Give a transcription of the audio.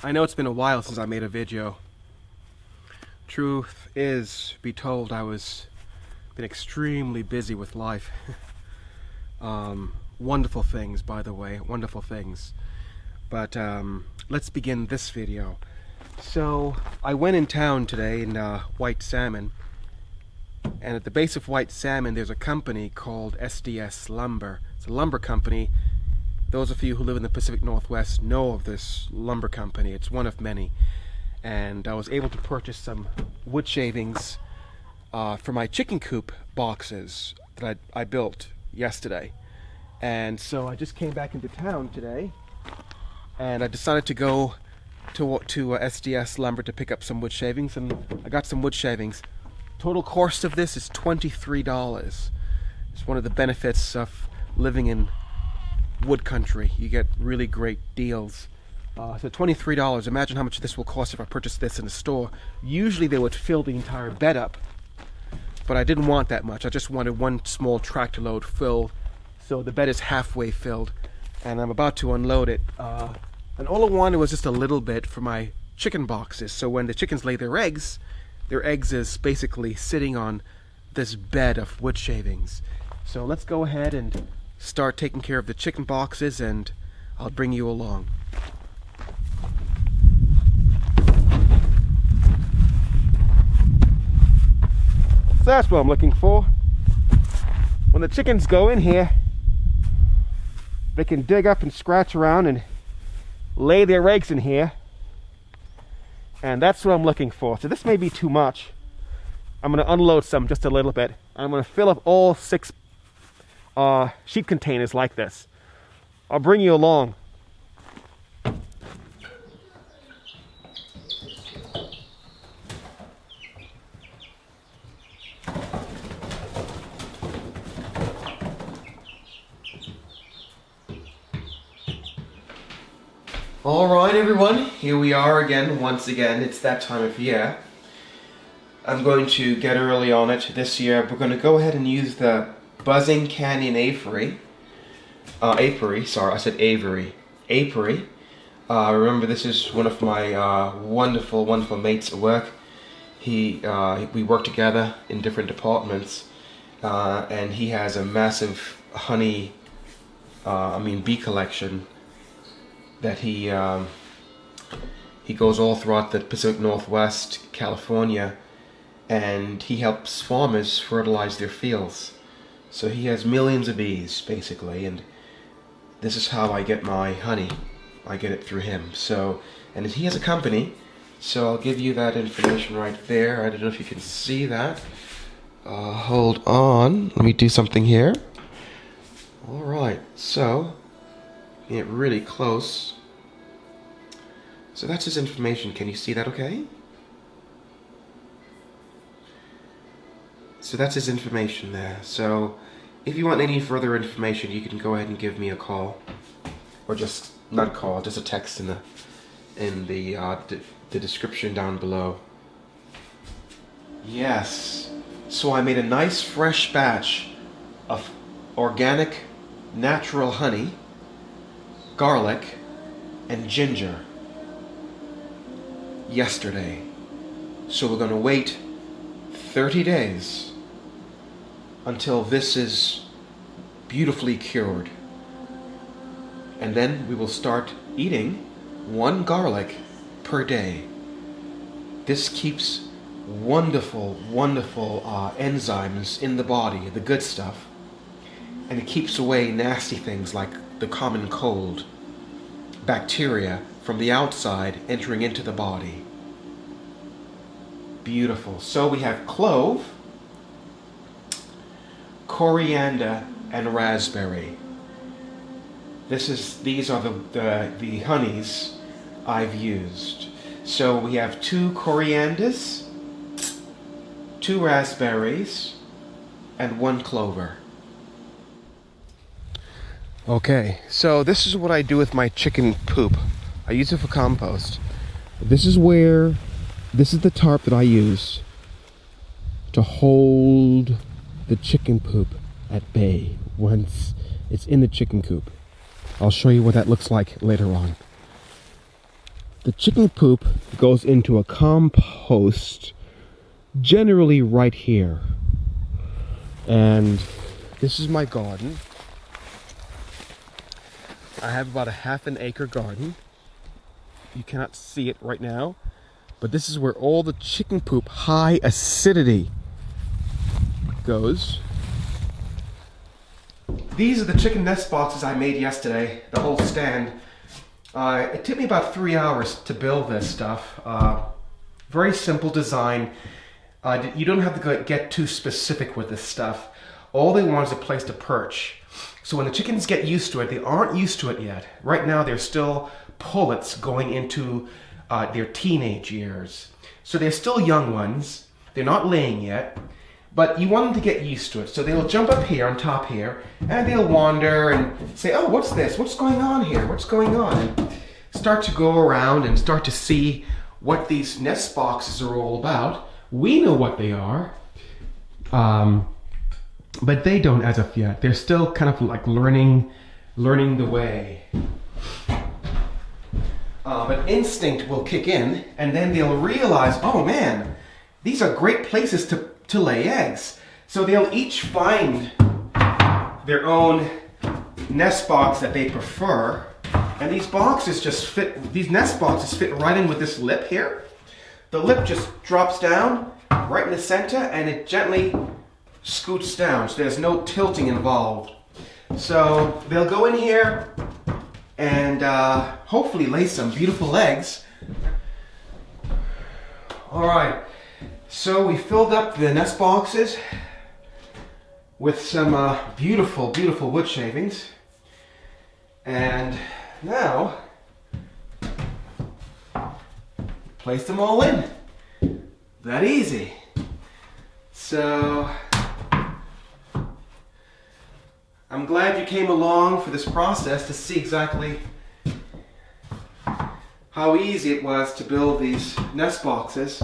I know it's been a while since I made a video. Truth is, be told, been extremely busy with life. Wonderful things, by the way, wonderful things. But let's begin this video. So I went in town today in White Salmon, and at the base of White Salmon there's a company called SDS Lumber. It's a lumber company. Those of you who live in the Pacific Northwest know of this lumber company. It's one of many. And I was able to purchase some wood shavings for my chicken coop boxes that I built yesterday. And so I just came back into town today, and I decided to go to SDS Lumber to pick up some wood shavings, and I got some wood shavings. Total cost of this is $23. It's one of the benefits of living in wood country. You get really great deals. So $23. Imagine how much this will cost if I purchased this in a store. Usually they would fill the entire bed up, but I didn't want that much. I just wanted one small tractor load filled, so the bed is halfway filled, and I'm about to unload it. And all I wanted was just a little bit for my chicken boxes, so when the chickens lay their eggs is basically sitting on this bed of wood shavings. So let's go ahead and start taking care of the chicken boxes, and I'll bring you along. So that's what I'm looking for. When the chickens go in here, they can dig up and scratch around and lay their eggs in here, and that's what I'm looking for. So this may be too much. I'm going to unload some just a little bit. I'm going to fill up all 6 sheep containers like this. I'll bring you along. Alright everyone, here we are again, once again. It's that time of year. I'm going to get early on it this year. We're going to go ahead and use the Buzzing Canyon Apiary. Sorry, I said Avery. Apiary. Remember, this is one of my wonderful mates at work. We work together in different departments, and he has a massive bee collection that he goes all throughout the Pacific Northwest, California, and he helps farmers fertilize their fields. So he has millions of bees, basically, and this is how I get my honey. I get it through him. So, and he has a company, so I'll give you that information right there. I don't know if you can see that. Hold on, let me do something here. Alright, so get really close. So that's his information. Can you see that okay? So that's his information there. So if you want any further information, you can go ahead and give me a call, or just not a call, just a text in the description down below. Yes. So I made a nice fresh batch of organic natural honey, garlic, and ginger yesterday. So we're going to wait 30 days until this is beautifully cured, and then we will start eating 1 garlic per day. This keeps wonderful enzymes in the body, the good stuff, and it keeps away nasty things like the common cold, bacteria from the outside entering into the body. Beautiful. So we have clove, coriander, and raspberry. These are the honeys I've used. So we have 2 corianders, 2 raspberries, and 1 clover. Okay, so this is what I do with my chicken poop. I use it for compost. This is the tarp that I use to hold the chicken poop at bay once it's in the chicken coop. I'll show you what that looks like later on. the chicken poop goes into a compost, generally right here. And this is my garden. I have about a half an acre garden. You cannot see it right now, but this is where all the chicken poop, high acidity, goes. These are the chicken nest boxes I made yesterday, the whole stand. It took me about 3 hours to build this stuff. Very simple design. You don't have to get too specific with this stuff. All they want is a place to perch. So when the chickens get used to it, they aren't used to it yet. Right now they're still pullets going into their teenage years. So they're still young ones. They're not laying yet. But you want them to get used to it. So they'll jump up here on top here and they'll wander and say, oh, what's this? What's going on here? What's going on? And start to go around and start to see what these nest boxes are all about. We know what they are. But they don't as of yet. They're still kind of like learning the way. But instinct will kick in, and then they'll realize, oh man, these are great places to lay eggs. So they'll each find their own nest box that they prefer, and these boxes just fit, these nest boxes fit right in with this lip here. The lip just drops down right in the center, and it gently scoots down, so there's no tilting involved. So they'll go in here and hopefully lay some beautiful eggs. All right, so we filled up the nest boxes with some beautiful, beautiful wood shavings. And now, place them all in. That easy. So, I'm glad you came along for this process to see exactly how easy it was to build these nest boxes.